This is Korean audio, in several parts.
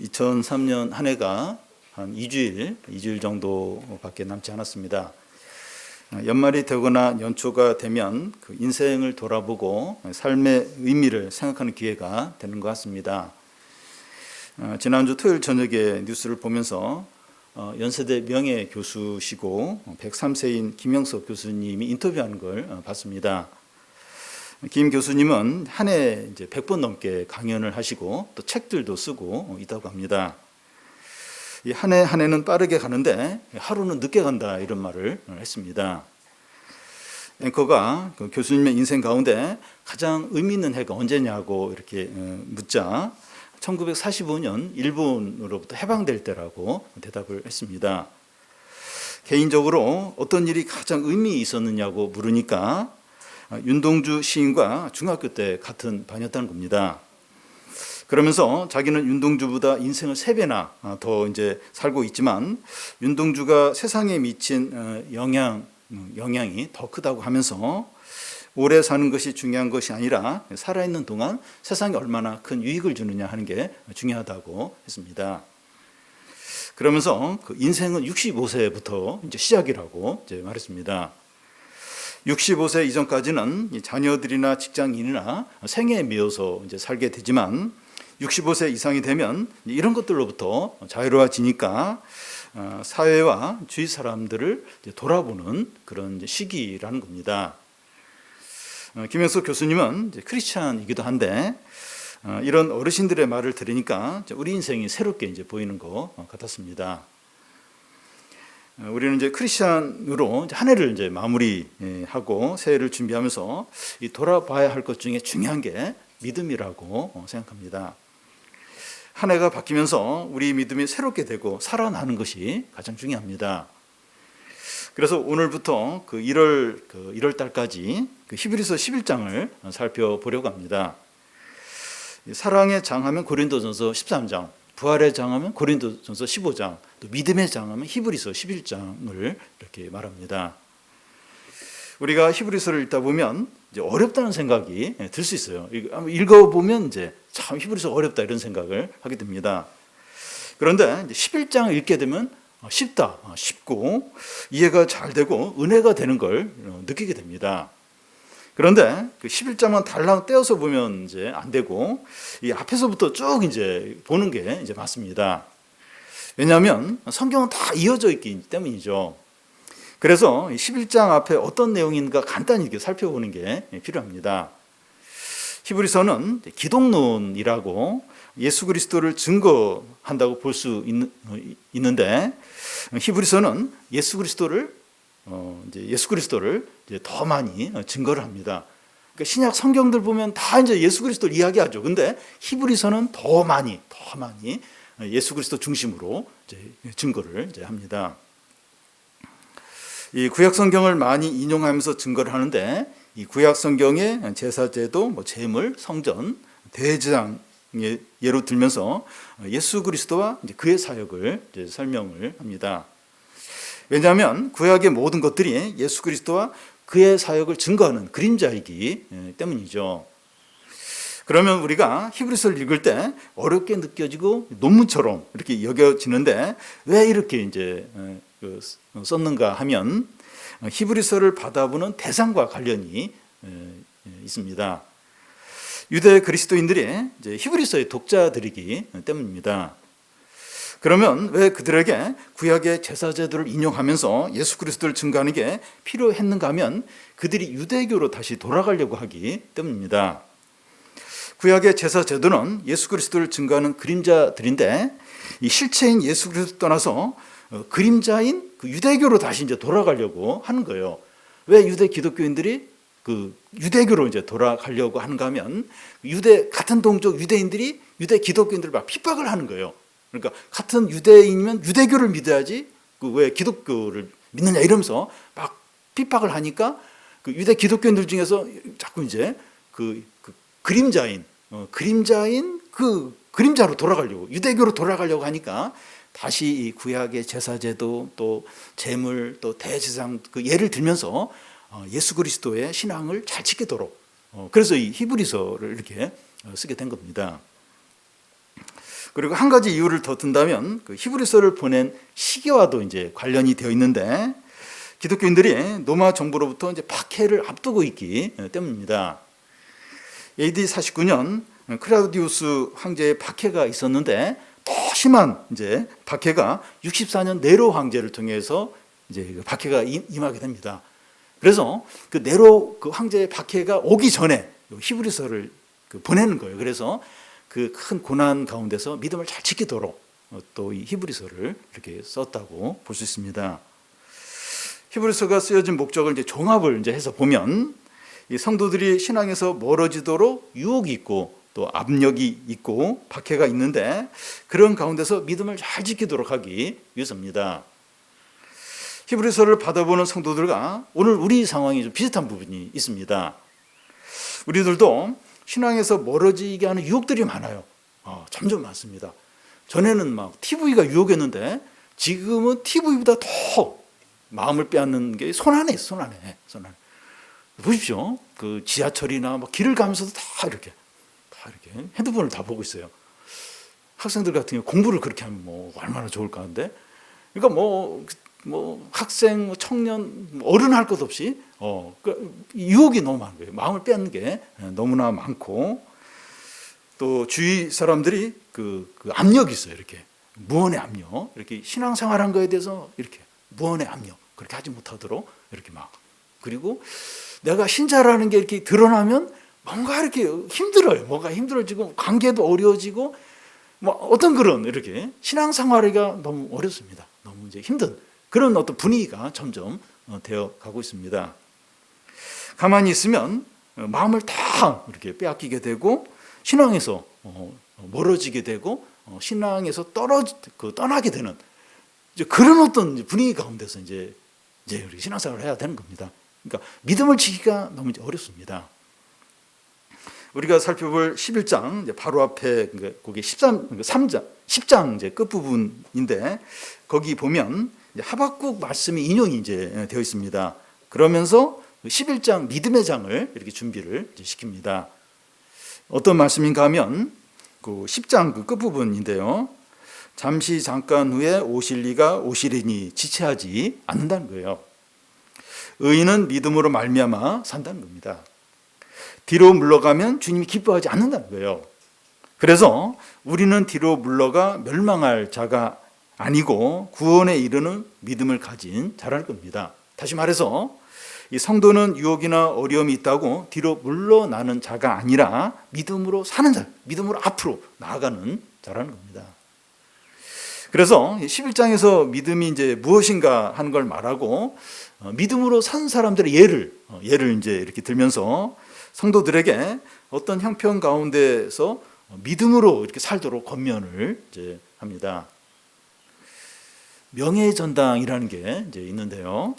2003년 한 해가 한 2주일 정도밖에 남지 않았습니다. 연말이 되거나 연초가 되면 그 인생을 돌아보고 삶의 의미를 생각하는 기회가 되는 것 같습니다. 지난주 토요일 저녁에 뉴스를 보면서 연세대 명예교수시고 103세인 김영석 교수님이 인터뷰하는 걸 봤습니다. 김 교수님은 한 해 이제 100번 넘게 강연을 하시고 또 책들도 쓰고 있다고 합니다. 이 한 해 한 해는 빠르게 가는데 하루는 늦게 간다 이런 말을 했습니다. 앵커가 그 교수님의 인생 가운데 가장 의미 있는 해가 언제냐고 이렇게 묻자 1945년 일본으로부터 해방될 때라고 대답을 했습니다. 개인적으로 어떤 일이 가장 의미 있었느냐고 물으니까 윤동주 시인과 중학교 때 같은 반이었다는 겁니다. 그러면서 자기는 윤동주보다 인생을 3배나 더 이제 살고 있지만 윤동주가 세상에 미친 영향이 더 크다고 하면서 오래 사는 것이 중요한 것이 아니라 살아있는 동안 세상에 얼마나 큰 유익을 주느냐 하는 게 중요하다고 했습니다. 그러면서 그 인생은 65세부터 이제 시작이라고 이제 말했습니다. 65세 이전까지는 자녀들이나 직장인이나 생애에 미어서 이제 살게 되지만 65세 이상이 되면 이런 것들로부터 자유로워지니까 사회와 주위 사람들을 돌아보는 그런 시기라는 겁니다. 김영석 교수님은 크리스찬이기도 한데 이런 어르신들의 말을 들으니까 우리 인생이 새롭게 이제 보이는 것 같았습니다. 우리는 이제 크리스찬으로 한 해를 이제 마무리하고 새해를 준비하면서 돌아봐야 할 것 중에 중요한 게 믿음이라고 생각합니다. 한 해가 바뀌면서 우리 믿음이 새롭게 되고 살아나는 것이 가장 중요합니다. 그래서 오늘부터 그 1월 달까지 그 히브리서 11장을 살펴보려고 합니다. 사랑의 장하면 고린도전서 13장, 부활의 장하면 고린도전서 15장, 또 믿음의 장하면 히브리서 11장을 이렇게 말합니다. 우리가 히브리서를 읽다 보면 이제 어렵다는 생각이 들 수 있어요. 읽어보면 이제 참 히브리서 어렵다 이런 생각을 하게 됩니다. 그런데 11장을 읽게 되면 쉽고 이해가 잘 되고 은혜가 되는 걸 느끼게 됩니다. 그런데 그 11장만 달랑 떼어서 보면 이제 안 되고 이 앞에서부터 쭉 이제 보는 게 이제 맞습니다. 왜냐하면 성경은 다 이어져 있기 때문이죠. 그래서 11장 앞에 어떤 내용인가 간단히 이렇게 살펴보는 게 필요합니다. 히브리서는 기독론이라고 예수 그리스도를 증거한다고 볼 수 있는데 히브리서는 예수 그리스도를 이제 더 많이 증거를 합니다. 그러니까 신약 성경들 보면 다 이제 예수 그리스도를 이야기하죠. 근데 히브리서는 더 많이 예수 그리스도 중심으로 이제 증거를 이제 합니다. 이 구약 성경을 많이 인용하면서 증거를 하는데 이 구약 성경의 제사제도, 제물, 성전, 대제사장의 예로 들면서 예수 그리스도와 이제 그의 사역을 이제 설명을 합니다. 왜냐하면 구약의 모든 것들이 예수 그리스도와 그의 사역을 증거하는 그림자이기 때문이죠. 그러면 우리가 히브리서를 읽을 때 어렵게 느껴지고 논문처럼 이렇게 여겨지는데 왜 이렇게 이제 썼는가 하면 히브리서를 받아보는 대상과 관련이 있습니다. 유대 그리스도인들이 이제 히브리서의 독자들이기 때문입니다. 그러면 왜 그들에게 구약의 제사제도를 인용하면서 예수 그리스도를 증거하는 게 필요했는가 하면 그들이 유대교로 다시 돌아가려고 하기 때문입니다. 구약의 제사제도는 예수 그리스도를 증거하는 그림자들인데 이 실체인 예수 그리스도를 떠나서 그림자인 그 유대교로 다시 이제 돌아가려고 하는 거예요. 왜 유대 기독교인들이 그 유대교로 이제 돌아가려고 하는가 하면 같은 동족 유대인들이 유대 기독교인들을 막 핍박을 하는 거예요. 그러니까 같은 유대인이면 유대교를 믿어야지 그 왜 기독교를 믿느냐 이러면서 막 핍박을 하니까 그 유대 기독교인들 중에서 자꾸 이제 그 그림자인 그 그림자로 돌아가려고 유대교로 돌아가려고 하니까 다시 이 구약의 제사제도 또 제물 또 대제사장 그 예를 들면서 예수 그리스도의 신앙을 잘 지키도록 그래서 이 히브리서를 이렇게 쓰게 된 겁니다. 그리고 한 가지 이유를 더 든다면 그 히브리서를 보낸 시기와도 이제 관련이 되어 있는데, 기독교인들이 로마 정부로부터 이제 박해를 앞두고 있기 때문입니다. AD 49년 클라우디우스 황제의 박해가 있었는데, 더 심한 이제 박해가 64년 네로 황제를 통해서 이제 박해가 임하게 됩니다. 그래서 그 네로 그 황제의 박해가 오기 전에 히브리서를 보내는 거예요. 그래서 그 큰 고난 가운데서 믿음을 잘 지키도록 또 이 히브리서를 이렇게 썼다고 볼 수 있습니다. 히브리서가 쓰여진 목적을 이제 종합을 이제 해서 보면, 이 성도들이 신앙에서 멀어지도록 유혹이 있고 또 압력이 있고 박해가 있는데, 그런 가운데서 믿음을 잘 지키도록 하기 위해서입니다. 히브리서를 받아보는 성도들과 오늘 우리 상황이 좀 비슷한 부분이 있습니다. 우리들도 신앙에서 멀어지게 하는 유혹들이 많아요. 점점 많습니다. 전에는 막 TV가 유혹이었는데, 지금은 TV보다 더 마음을 빼앗는 게 손 안에 있어요. 손 안에. 보십시오. 그 지하철이나 막 길을 가면서도 다 이렇게 핸드폰을 다 보고 있어요. 학생들 같은 경우 공부를 그렇게 하면 뭐 얼마나 좋을까 하는데, 그러니까 뭐 학생, 청년, 어른 할 것 없이 유혹이 너무 많은 거예요. 마음을 빼앗는 게 너무나 많고, 또 주위 사람들이 그 압력이 있어요. 이렇게 무언의 압력, 이렇게 신앙생활한 거에 대해서 이렇게 무언의 압력, 그렇게 하지 못하도록 이렇게 막, 그리고 내가 신자라는 게 이렇게 드러나면 뭔가 이렇게 힘들어요. 뭔가 힘들어지고 관계도 어려워지고 뭐 어떤 그런 이렇게 신앙생활이가 너무 어렵습니다. 너무 이제 힘든 그런 어떤 분위기가 점점 되어 가고 있습니다. 가만히 있으면 마음을 다 이렇게 빼앗기게 되고, 신앙에서 멀어지게 되고, 신앙에서 떠나게 되는 이제 그런 어떤 분위기 가운데서 이제 우리 신앙생활을 해야 되는 겁니다. 그러니까 믿음을 지키기가 너무 어렵습니다. 우리가 살펴볼 11장 이제 바로 앞에 거기 10장 이제 끝부분인데, 거기 보면 하박국 말씀이 인용이 이제 되어 있습니다. 그러면서 11장 믿음의 장을 이렇게 준비를 시킵니다. 어떤 말씀인가 하면 그 10장 그 끝부분인데요. 잠시 잠깐 후에 오실 이가 오시리니 지체하지 않는다는 거예요. 의인은 믿음으로 말미암아 산다는 겁니다. 뒤로 물러가면 주님이 기뻐하지 않는다는 거예요. 그래서 우리는 뒤로 물러가 멸망할 자가 아니고 구원에 이르는 믿음을 가진 자라는 겁니다. 다시 말해서 이 성도는 유혹이나 어려움이 있다고 뒤로 물러나는 자가 아니라 믿음으로 사는 자, 믿음으로 앞으로 나아가는 자라는 겁니다. 그래서 11장에서 믿음이 이제 무엇인가 하는 걸 말하고, 믿음으로 산 사람들의 예를 이제 이렇게 들면서 성도들에게 어떤 형편 가운데서 믿음으로 이렇게 살도록 권면을 이제 합니다. 명예의 전당이라는 게 이제 있는데요.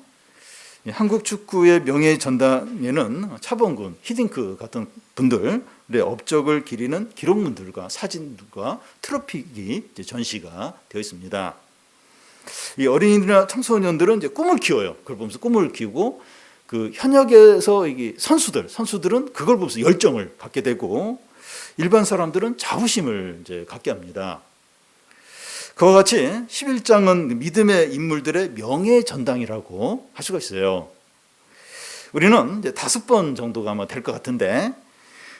한국 축구의 명예의 전당에는 차범근, 히딩크 같은 분들의 업적을 기리는 기록문들과 사진들과 트로피가 이제 전시가 되어 있습니다. 이 어린이들이나 청소년들은 이제 꿈을 키워요. 그걸 보면서 꿈을 키우고, 그 현역에서 이게 선수들은 그걸 보면서 열정을 갖게 되고, 일반 사람들은 자부심을 이제 갖게 합니다. 그와 같이 11장은 믿음의 인물들의 명예 전당이라고 할 수가 있어요. 우리는 이제 5번 정도가 아마 될 것 같은데,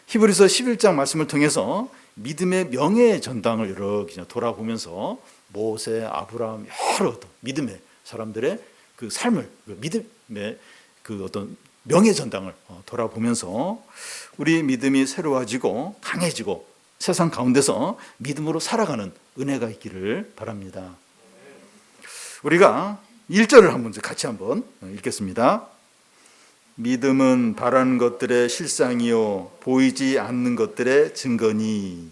히브리서 11장 말씀을 통해서 믿음의 명예 전당을 이렇게 돌아보면서 모세, 아브라함, 여러 어떤 믿음의 사람들의 그 삶을, 그 믿음의 그 어떤 명예 전당을 돌아보면서 우리 믿음이 새로워지고 강해지고 세상 가운데서 믿음으로 살아가는 은혜가 있기를 바랍니다. 우리가 1절을 한번 같이 한번 읽겠습니다. 믿음은 바라는 것들의 실상이요 보이지 않는 것들의 증거니.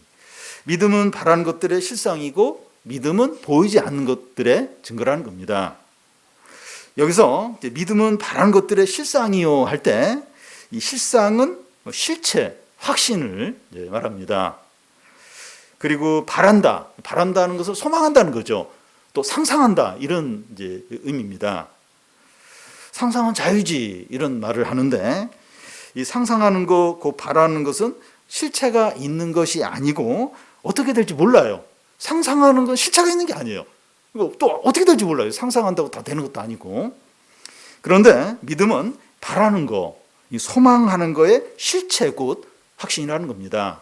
믿음은 바라는 것들의 실상이고 믿음은 보이지 않는 것들의 증거라는 겁니다. 여기서 믿음은 바라는 것들의 실상이요 할 때, 이 실상은 실체, 확신을 말합니다. 그리고 바란다는 것을 소망한다는 거죠. 또 상상한다, 이런 이제 의미입니다. 상상은 자유지, 이런 말을 하는데, 이 상상하는 것, 그 바라는 것은 실체가 있는 것이 아니고 어떻게 될지 몰라요. 상상하는 건 실체가 있는 게 아니에요. 이거 또 어떻게 될지 몰라요. 상상한다고 다 되는 것도 아니고. 그런데 믿음은 바라는 거, 이 소망하는 거의 실체 곧 확신이라는 겁니다.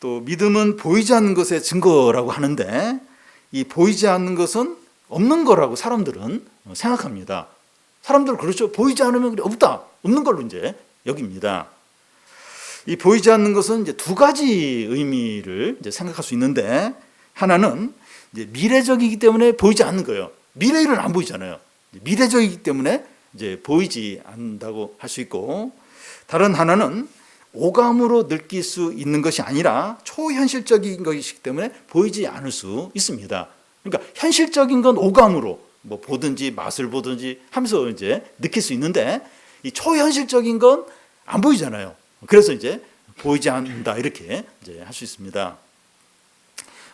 또 믿음은 보이지 않는 것의 증거라고 하는데 이 보이지 않는 것은 없는 거라고 사람들은 생각합니다. 사람들은 그렇죠. 보이지 않으면 없다. 없는 걸로 이제 여깁니다. 이 보이지 않는 것은 이제 두 가지 의미를 이제 생각할 수 있는데 하나는 이제 미래적이기 때문에 보이지 않는 거예요. 미래일은 안 보이잖아요. 미래적이기 때문에 이제 보이지 않는다고 할 수 있고 다른 하나는 오감으로 느낄 수 있는 것이 아니라 초현실적인 것이기 때문에 보이지 않을 수 있습니다. 그러니까 현실적인 건 오감으로 뭐 보든지 맛을 보든지 하면서 이제 느낄 수 있는데 이 초현실적인 건 안 보이잖아요. 그래서 이제 보이지 않는다 이렇게 이제 할 수 있습니다.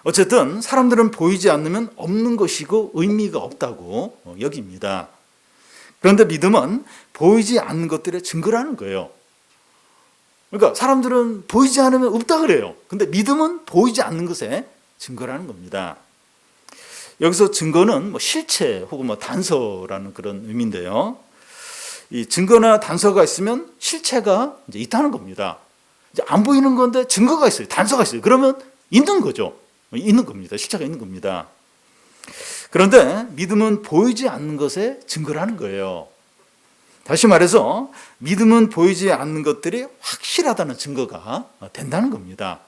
어쨌든 사람들은 보이지 않으면 없는 것이고 의미가 없다고 여깁니다. 그런데 믿음은 보이지 않는 것들의 증거라는 거예요. 그러니까 사람들은 보이지 않으면 없다 그래요. 근데 믿음은 보이지 않는 것의 증거라는 겁니다. 여기서 증거는 뭐 실체 혹은 뭐 단서라는 그런 의미인데요. 이 증거나 단서가 있으면 실체가 이제 있다는 겁니다. 이제 안 보이는 건데 증거가 있어요. 단서가 있어요. 그러면 있는 거죠. 있는 겁니다. 실체가 있는 겁니다. 그런데 믿음은 보이지 않는 것의 증거라는 거예요. 다시 말해서 믿음은 보이지 않는 것들이 확실하다는 증거가 된다는 겁니다.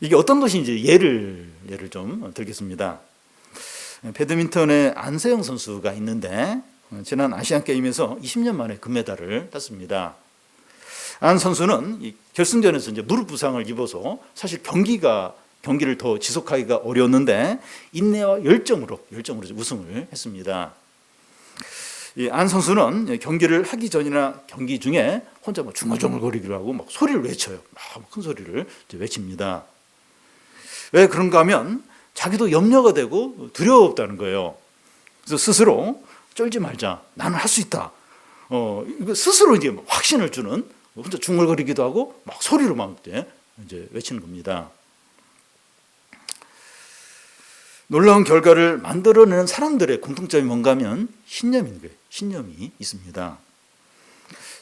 이게 어떤 것인지 예를 좀 들겠습니다. 배드민턴의 안세영 선수가 있는데 지난 아시안게임에서 20년 만에 금메달을 땄습니다. 안 선수는 결승전에서 이제 무릎 부상을 입어서 사실 경기를 더 지속하기가 어려웠는데 인내와 열정으로 우승을 했습니다. 이 안 선수는 경기를 하기 전이나 경기 중에 혼자 막 중얼중얼거리기도 하고 막 소리를 외쳐요. 막 큰 소리를 외칩니다. 왜 그런가 하면 자기도 염려가 되고 두려웠다는 거예요. 그래서 스스로 쫄지 말자. 나는 할 수 있다. 이거 스스로 이제 확신을 주는 혼자 중얼거리기도 하고 막 소리로 막 이제 외치는 겁니다. 놀라운 결과를 만들어내는 사람들의 공통점이 뭔가 하면 신념인 거예요. 신념이 있습니다.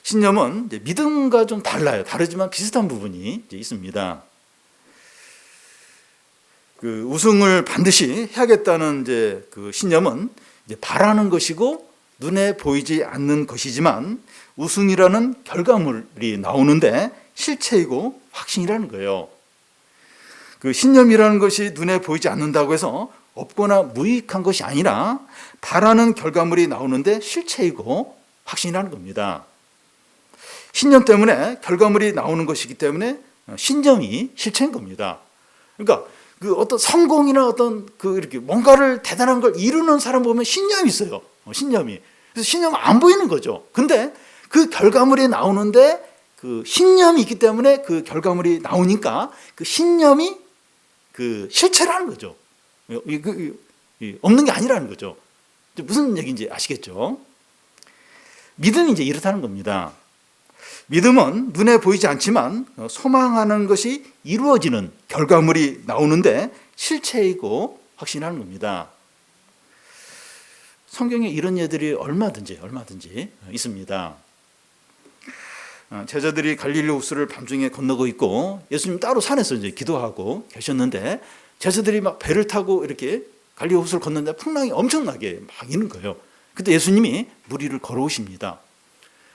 신념은 이제 믿음과 좀 달라요. 다르지만 비슷한 부분이 이제 있습니다. 그 우승을 반드시 해야겠다는 이제 그 신념은 이제 바라는 것이고 눈에 보이지 않는 것이지만 우승이라는 결과물이 나오는데 실체이고 확신이라는 거예요. 그 신념이라는 것이 눈에 보이지 않는다고 해서 없거나 무익한 것이 아니라 바라는 결과물이 나오는데 실체이고 확신이라는 겁니다. 신념 때문에 결과물이 나오는 것이기 때문에 신념이 실체인 겁니다. 그러니까 그 어떤 성공이나 어떤 그 이렇게 뭔가를 대단한 걸 이루는 사람 보면 신념이 있어요. 신념이. 그래서 신념은 안 보이는 거죠. 근데 그 결과물이 나오는데 그 신념이 있기 때문에 그 결과물이 나오니까 그 신념이 그 실체라는 거죠. 없는 게 아니라는 거죠. 무슨 얘기인지 아시겠죠? 믿음이 이제 이렇다는 겁니다. 믿음은 눈에 보이지 않지만 소망하는 것이 이루어지는 결과물이 나오는데 실체이고 확신하는 겁니다. 성경에 이런 예들이 얼마든지 있습니다. 제자들이 갈릴리 호수를 밤중에 건너고 있고 예수님 따로 산에서 이제 기도하고 계셨는데 제자들이 막 배를 타고 이렇게 갈릴리 호수를 건너는데 풍랑이 엄청나게 막 있는 거예요. 그때 예수님이 물 위를 걸어오십니다.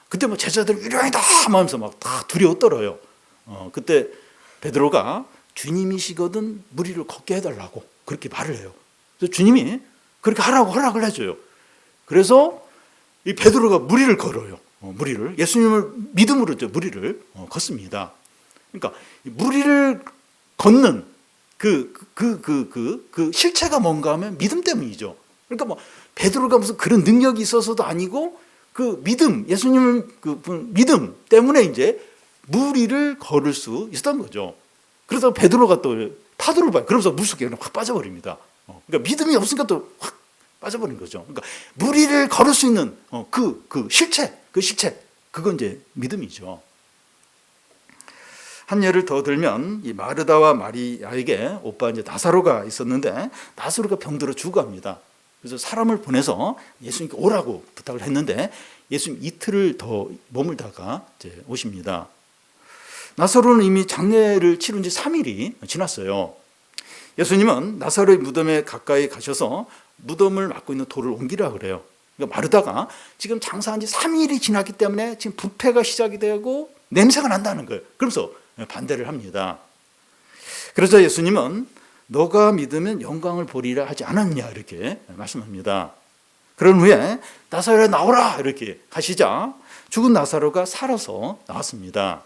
그때 뭐 제자들 일어나다 하면서 막 다 두려워 떨어요. 그때 베드로가 주님이시거든 물 위를 걷게 해달라고 그렇게 말을 해요. 그래서 주님이 그렇게 하라고 허락을 해줘요. 그래서 이 베드로가 물 위를 걸어요. 물 위를 예수님을 믿음으로 물 위를 걷습니다. 그러니까 물 위를 걷는 그 실체가 뭔가 하면 믿음 때문이죠. 그러니까 뭐 베드로가 무슨 그런 능력이 있어서도 아니고 그 믿음, 예수님을 그 믿음 때문에 이제 물 위를 걸을 수 있었던 거죠. 그래서 베드로가 또 파도를 봐요. 그러면서 물속에 확 빠져버립니다. 그러니까 믿음이 없으니까 또 확 빠져버린 거죠. 그러니까 물 위를 걸을 수 있는 그 실체, 그건 이제 믿음이죠. 한 예를 더 들면 이 마르다와 마리아에게 오빠 이제 나사로가 있었는데 나사로가 병들어 죽어갑니다. 그래서 사람을 보내서 예수님께 오라고 부탁을 했는데 예수님 이틀을 더 머물다가 이제 오십니다. 나사로는 이미 장례를 치른 지 3일이 지났어요. 예수님은 나사로의 무덤에 가까이 가셔서 무덤을 막고 있는 돌을 옮기라 그래요. 그러니까 마르다가 지금 장사한 지 3일이 지났기 때문에 지금 부패가 시작이 되고 냄새가 난다는 거예요. 그러면서 반대를 합니다. 그러자 예수님은 너가 믿으면 영광을 보리라 하지 않았냐 이렇게 말씀합니다. 그런 후에 나사로야 나오라 이렇게 하시자 죽은 나사로가 살아서 나왔습니다.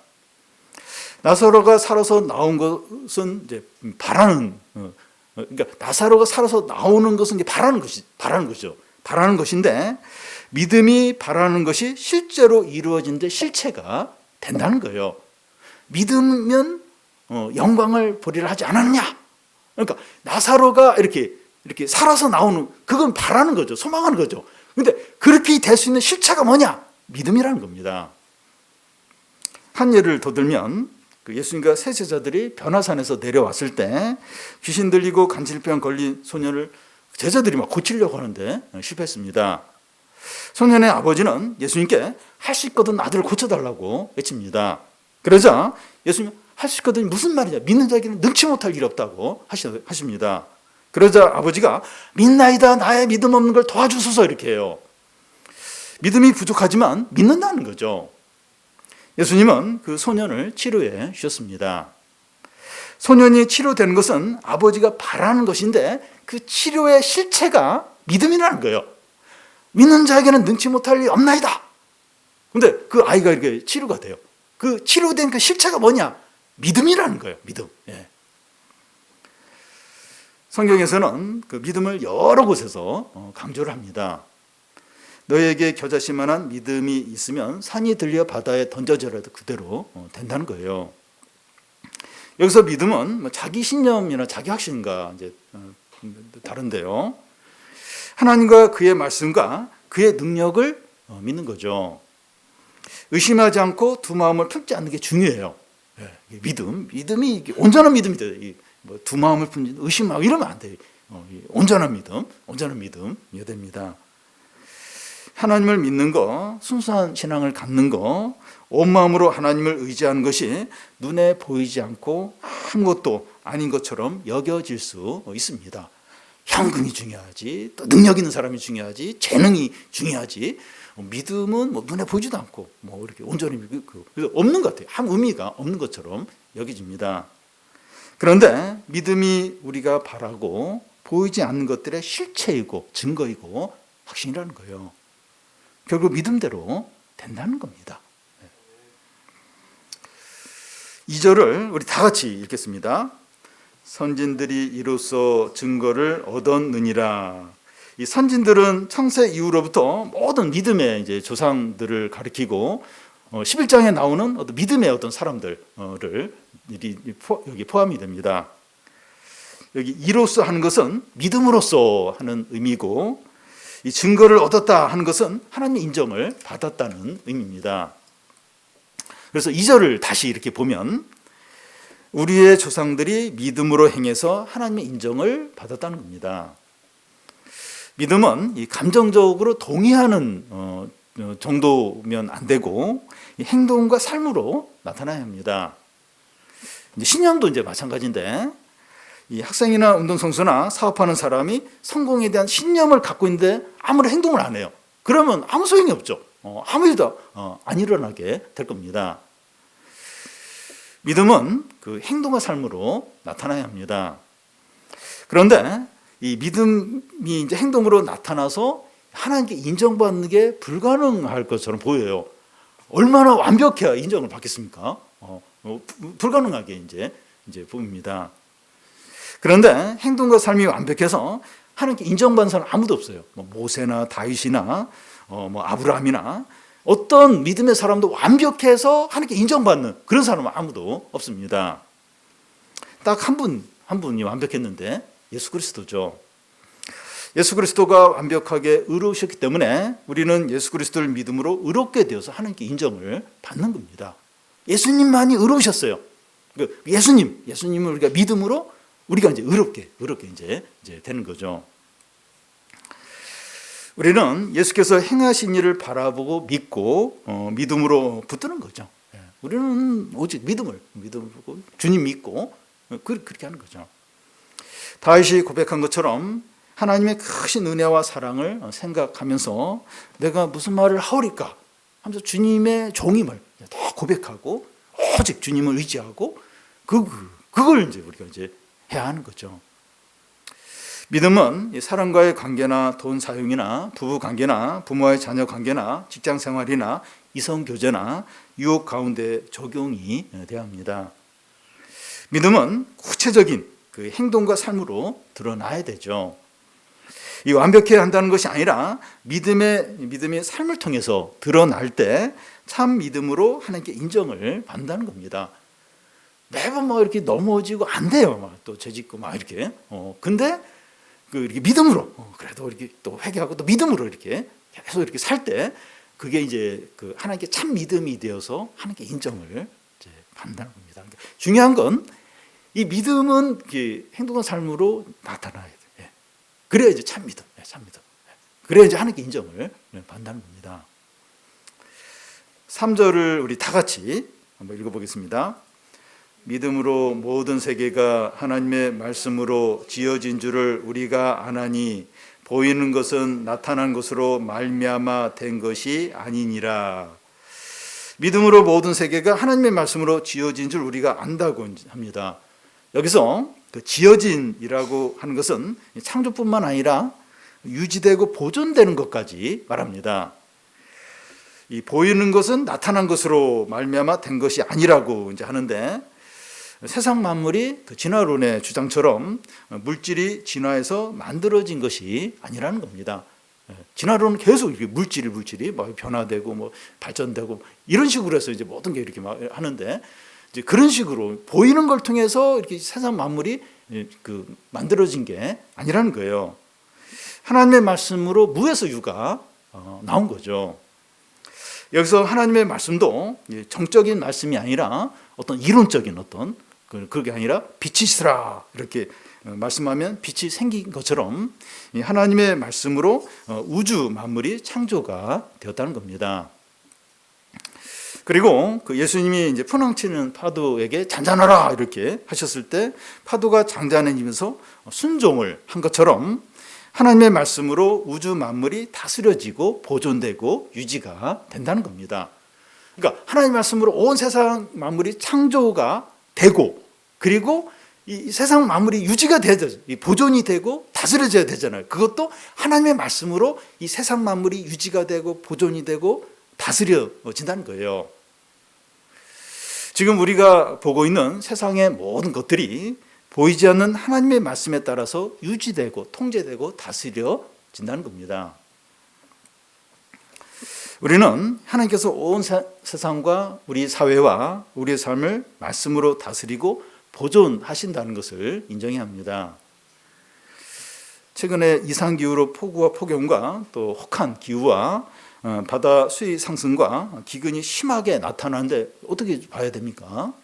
나사로가 살아서 나온 것은 이제 바라는, 그러니까 나사로가 살아서 나오는 것은 이제 바라는 거죠. 바라는 것인데 믿음이 바라는 것이 실제로 이루어진데 실체가 된다는 거예요. 믿으면 영광을 보리라 하지 않았냐? 그러니까 나사로가 이렇게 살아서 나오는 그건 바라는 거죠. 소망하는 거죠. 그런데 그렇게 될 수 있는 실체가 뭐냐? 믿음이라는 겁니다. 한 예를 더 들면 예수님과 세 제자들이 변화산에서 내려왔을 때 귀신 들리고 간질병 걸린 소년을 제자들이 막 고치려고 하는데 실패했습니다. 소년의 아버지는 예수님께 할 수 있거든 아들을 고쳐달라고 외칩니다. 그러자 예수님 할 수 있거든 무슨 말이냐? 믿는 자에게는 능치 못할 일이 없다고 하십니다. 그러자 아버지가 믿나이다 나의 믿음 없는 걸 도와주소서 이렇게 해요. 믿음이 부족하지만 믿는다는 거죠. 예수님은 그 소년을 치료해 주셨습니다. 소년이 치료되는 것은 아버지가 바라는 것인데 그 치료의 실체가 믿음이라는 거예요. 믿는 자에게는 능치 못할 일이 없나이다. 그런데 그 아이가 이렇게 치료가 돼요. 그 치료된 그 실체가 뭐냐? 믿음이라는 거예요. 믿음. 예. 성경에서는 그 믿음을 여러 곳에서 강조를 합니다. 너에게 겨자씨만한 믿음이 있으면 산이 들려 바다에 던져져라도 그대로 된다는 거예요. 여기서 믿음은 뭐 자기 신념이나 자기 확신과 이제 다른데요. 하나님과 그의 말씀과 그의 능력을 믿는 거죠. 의심하지 않고 두 마음을 품지 않는 게 중요해요. 믿음이 온전한 믿음이 돼요. 뭐 두 마음을 품지 의심하고 이러면 안 돼요. 온전한 믿음이 됩니다. 하나님을 믿는 거, 순수한 신앙을 갖는 거, 온 마음으로 하나님을 의지하는 것이 눈에 보이지 않고 아무것도 아닌 것처럼 여겨질 수 있습니다. 현금이 중요하지, 또 능력 있는 사람이 중요하지, 재능이 중요하지. 믿음은 뭐 눈에 보이지도 않고 뭐 이렇게 온전히 그래서 없는 것 같아요. 아무 의미가 없는 것처럼 여겨집니다. 그런데 믿음이 우리가 바라고 보이지 않는 것들의 실체이고 증거이고 확신이라는 거예요. 결국 믿음대로 된다는 겁니다. 2절을 우리 다 같이 읽겠습니다. 선진들이 이로써 증거를 얻었느니라. 이 선진들은 창세 이후로부터 모든 믿음의 이제 조상들을 가리키고 11장에 나오는 어떤 믿음의 어떤 사람들을 여기 포함이 됩니다. 여기 이로써 하는 것은 믿음으로써 하는 의미고 이 증거를 얻었다 하는 것은 하나님의 인정을 받았다는 의미입니다. 그래서 2절을 다시 이렇게 보면 우리의 조상들이 믿음으로 행해서 하나님의 인정을 받았다는 겁니다. 믿음은 이 감정적으로 동의하는 정도면 안 되고 행동과 삶으로 나타나야 합니다. 이제 신념도 이제 마찬가지인데 이 학생이나 운동선수나 사업하는 사람이 성공에 대한 신념을 갖고 있는데 아무런 행동을 안 해요. 그러면 아무 소용이 없죠. 아무 일도 안 일어나게 될 겁니다. 믿음은 그 행동과 삶으로 나타나야 합니다. 그런데 이 믿음이 이제 행동으로 나타나서 하나님께 인정받는 게 불가능할 것처럼 보여요. 얼마나 완벽해야 인정을 받겠습니까? 불가능하게 이제 보입니다. 그런데 행동과 삶이 완벽해서 하나님께 인정받는 사람 아무도 없어요. 뭐 모세나 다윗이나 뭐 아브라함이나 어떤 믿음의 사람도 완벽해서 하나님께 인정받는 그런 사람은 아무도 없습니다. 딱 한 분이 완벽했는데 예수 그리스도죠. 예수 그리스도가 완벽하게 의로우셨기 때문에 우리는 예수 그리스도를 믿음으로 의롭게 되어서 하나님께 인정을 받는 겁니다. 예수님만이 의로우셨어요. 예수님을 우리가 믿음으로 우리가 이제 의롭게 이제 되는 거죠. 우리는 예수께서 행하신 일을 바라보고 믿고 믿음으로 붙드는 거죠. 우리는 오직 믿음을 보고 주님 믿고 그렇게 하는 거죠. 다윗이 고백한 것처럼 하나님의 크신 은혜와 사랑을 생각하면서 내가 무슨 말을 하오리까 하면서 주님의 종임을 다 고백하고 오직 주님을 의지하고 그걸 이제 우리가 이제 해야 하는 거죠. 믿음은 사람과의 관계나 돈 사용이나 부부 관계나 부모와의 자녀 관계나 직장 생활이나 이성 교제나 유혹 가운데 적용이 돼야 합니다. 믿음은 구체적인 그 행동과 삶으로 드러나야 되죠. 이 완벽해야 한다는 것이 아니라 믿음의 삶을 통해서 드러날 때 참 믿음으로 하나님께 인정을 받는다는 겁니다. 매번 막 이렇게 넘어지고 안 돼요. 막 또 죄짓고 막 이렇게. 근데 이렇게 믿음으로 그래도 이렇게 또 회개하고 또 믿음으로 이렇게 계속 이렇게 살 때 그게 이제 그 하나님께 참 믿음이 되어서 하나님께 인정을 이제 받는다는 겁니다. 그러니까 중요한 건 이 믿음은 행동과 삶으로 나타나야 돼. 그래야 이제 참 믿음, 참 믿음. 그래야 이제 하나님께 인정을 받는다는 겁니다. 3절을 우리 다 같이 한번 읽어보겠습니다. 믿음으로 모든 세계가 하나님의 말씀으로 지어진 줄을 우리가 아나니 보이는 것은 나타난 것으로 말미암아 된 것이 아니니라. 믿음으로 모든 세계가 하나님의 말씀으로 지어진 줄 우리가 안다고 합니다. 여기서 그 지어진이라고 하는 것은 창조뿐만 아니라 유지되고 보존되는 것까지 말합니다. 이 보이는 것은 나타난 것으로 말미암아 된 것이 아니라고 이제 하는데 세상 만물이 그 진화론의 주장처럼 물질이 진화해서 만들어진 것이 아니라는 겁니다. 진화론은 계속 이렇게 물질이 막 변화되고 뭐 발전되고 이런 식으로 해서 이제 모든 게 이렇게 막 하는데 이제 그런 식으로 보이는 걸 통해서 이렇게 세상 만물이 그 만들어진 게 아니라는 거예요. 하나님의 말씀으로 무에서 유가 나온 거죠. 여기서 하나님의 말씀도 정적인 말씀이 아니라 어떤 이론적인 어떤 그게 아니라 빛이 있으라 이렇게 말씀하면 빛이 생긴 것처럼 하나님의 말씀으로 우주 만물이 창조가 되었다는 겁니다. 그리고 그 예수님이 이제 풍랑치는 파도에게 잔잔하라 이렇게 하셨을 때 파도가 잔잔해지면서 순종을 한 것처럼 하나님의 말씀으로 우주 만물이 다스려지고 보존되고 유지가 된다는 겁니다. 그러니까 하나님의 말씀으로 온 세상 만물이 창조가 되고 그리고 이 세상 만물이 유지가 되죠. 보존이 되고 다스려져야 되잖아요. 그것도 하나님의 말씀으로 이 세상 만물이 유지가 되고 보존이 되고 다스려진다는 거예요. 지금 우리가 보고 있는 세상의 모든 것들이 보이지 않는 하나님의 말씀에 따라서 유지되고 통제되고 다스려진다는 겁니다. 우리는 하나님께서 온 세상과 우리 사회와 우리의 삶을 말씀으로 다스리고 보존하신다는 것을 인정해야 합니다. 최근에 이상기후로 폭우와 폭염과 또 혹한 기후와 바다 수위 상승과 기근이 심하게 나타나는데 어떻게 봐야 됩니까?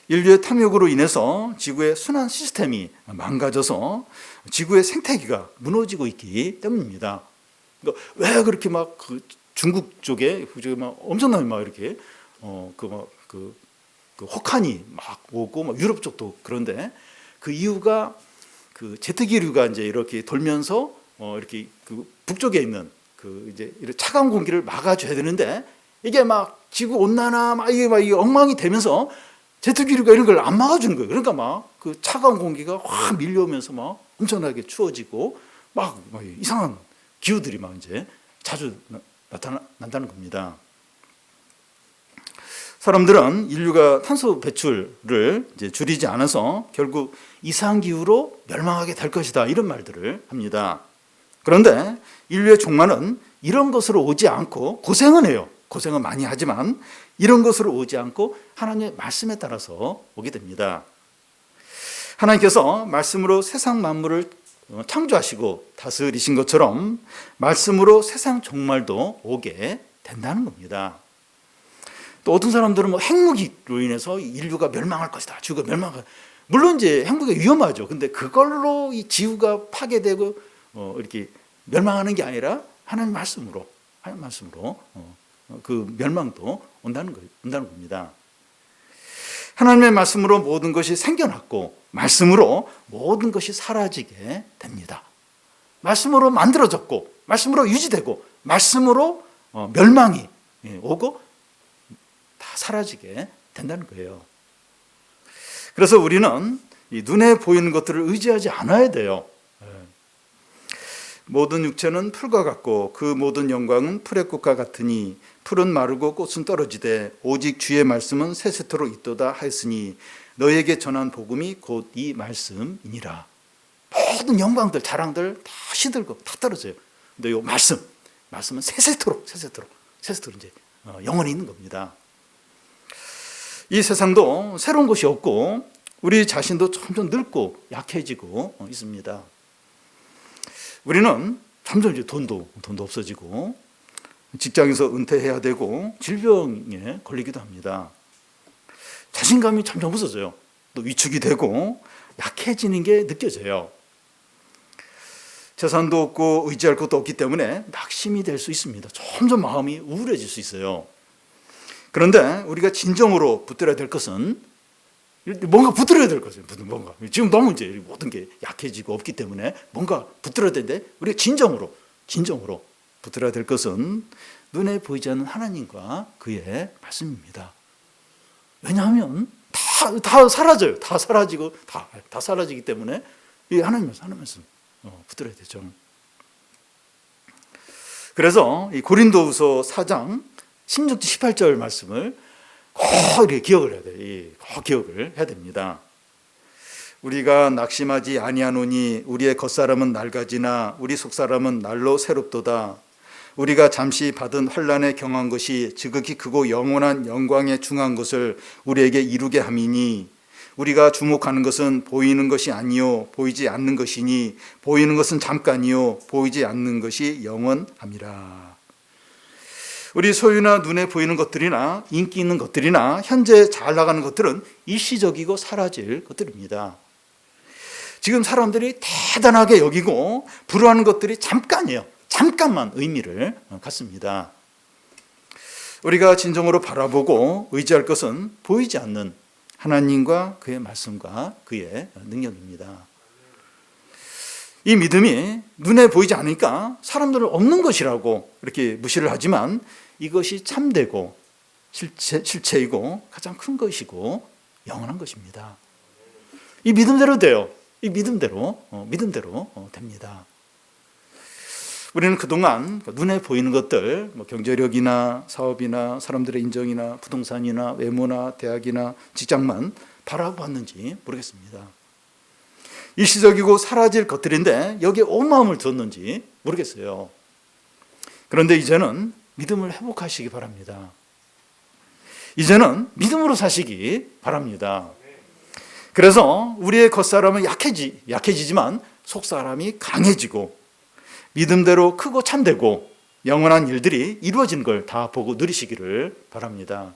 인류의 탐욕으로 인해서 지구의 순환 시스템이 망가져서 지구의 생태계가 무너지고 있기 때문입니다. 그러니까 왜 그렇게 막 그 중국 쪽에 막 엄청나게 막 이렇게 그 혹한이 막 오고 막 유럽 쪽도 그런데 그 이유가 그 제트기류가 이제 이렇게 돌면서 이렇게 그 북쪽에 있는 그 이제 이런 차가운 공기를 막아줘야 되는데 이게 막 지구 온난화 막 이게 엉망이 되면서 제트기류가 이런 걸 안 막아주는 거예요. 그러니까 막 그 차가운 공기가 확 밀려오면서 막 엄청나게 추워지고 막 이상한 기후들이 막 이제 자주 나타난다는 겁니다. 사람들은 인류가 탄소 배출을 이제 줄이지 않아서 결국 이상기후로 멸망하게 될 것이다 이런 말들을 합니다. 그런데 인류의 종말은 이런 것으로 오지 않고 고생은 해요. 고생은 많이 하지만 이런 것으로 오지 않고 하나님의 말씀에 따라서 오게 됩니다. 하나님께서 말씀으로 세상 만물을 창조하시고 다스리신 것처럼 말씀으로 세상 종말도 오게 된다는 겁니다. 또 어떤 사람들은 뭐 핵무기로 인해서 인류가 멸망할 것이다. 지구가 멸망할. 물론 이제 핵무기가 위험하죠. 근데 그걸로 이 지구가 파괴되고 이렇게 멸망하는 게 아니라 하나님 말씀으로 그 멸망도 온다는 겁니다. 하나님의 말씀으로 모든 것이 생겨났고 말씀으로 모든 것이 사라지게 됩니다. 말씀으로 만들어졌고 말씀으로 유지되고 말씀으로 멸망이 오고 다 사라지게 된다는 거예요. 그래서 우리는 이 눈에 보이는 것들을 의지하지 않아야 돼요. 모든 육체는 풀과 같고 그 모든 영광은 풀의 꽃과 같으니 풀은 마르고 꽃은 떨어지되 오직 주의 말씀은 세세토록 있도다 하였으니 너에게 전한 복음이 곧 이 말씀이니라. 모든 영광들 자랑들 다 시들고 다 떨어져요. 근데 이 말씀은 세세토록 이제 영원히 있는 겁니다. 이 세상도 새로운 것이 없고 우리 자신도 점점 늙고 약해지고 있습니다. 우리는 점점 이제 돈도 없어지고 직장에서 은퇴해야 되고 질병에 걸리기도 합니다. 자신감이 점점 없어져요. 또 위축이 되고 약해지는 게 느껴져요. 재산도 없고 의지할 것도 없기 때문에 낙심이 될 수 있습니다. 점점 마음이 우울해질 수 있어요. 그런데 우리가 진정으로 붙들어야 될 것은 뭔가 붙들어야 될 것이에요. 뭔가 지금 너무 이제 모든 게 약해지고 없기 때문에 뭔가 붙들어야 되는데 우리가 진정으로 붙들어야 될 것은 눈에 보이지 않는 하나님과 그의 말씀입니다. 왜냐하면 다 사라져요. 다 사라지고 다 사라지기 때문에 이 하나님 말씀 붙들어야 되죠. 그래서 이 고린도후서 4장 16절 18절 말씀을 꼭 이렇게 기억을 해야 돼요. 꼭 기억을 해야 됩니다. 우리가 낙심하지 아니하노니 우리의 겉사람은 낡아지나 우리 속사람은 날로 새롭도다. 우리가 잠시 받은 환난에 경한 것이 지극히 크고 영원한 영광에 중한 것을 우리에게 이루게 함이니 우리가 주목하는 것은 보이는 것이 아니요 보이지 않는 것이니 보이는 것은 잠깐이요 보이지 않는 것이 영원함이라. 우리 소유나 눈에 보이는 것들이나 인기 있는 것들이나 현재 잘 나가는 것들은 일시적이고 사라질 것들입니다. 지금 사람들이 대단하게 여기고 부러워하는 것들이 잠깐이에요. 잠깐만 의미를 갖습니다. 우리가 진정으로 바라보고 의지할 것은 보이지 않는 하나님과 그의 말씀과 그의 능력입니다. 이 믿음이 눈에 보이지 않으니까 사람들은 없는 것이라고 이렇게 무시를 하지만 이것이 참되고 실체이고 가장 큰 것이고 영원한 것입니다. 이 믿음대로 돼요. 이 믿음대로 됩니다. 우리는 그동안 눈에 보이는 것들, 경제력이나 사업이나 사람들의 인정이나 부동산이나 외모나 대학이나 직장만 바라봤는지 모르겠습니다. 일시적이고 사라질 것들인데 여기에 온 마음을 두었는지 모르겠어요. 그런데 이제는 믿음을 회복하시기 바랍니다. 이제는 믿음으로 사시기 바랍니다. 그래서 우리의 겉사람은 약해지지만 속사람이 강해지고 믿음대로 크고 참되고 영원한 일들이 이루어지는 걸 다 보고 누리시기를 바랍니다.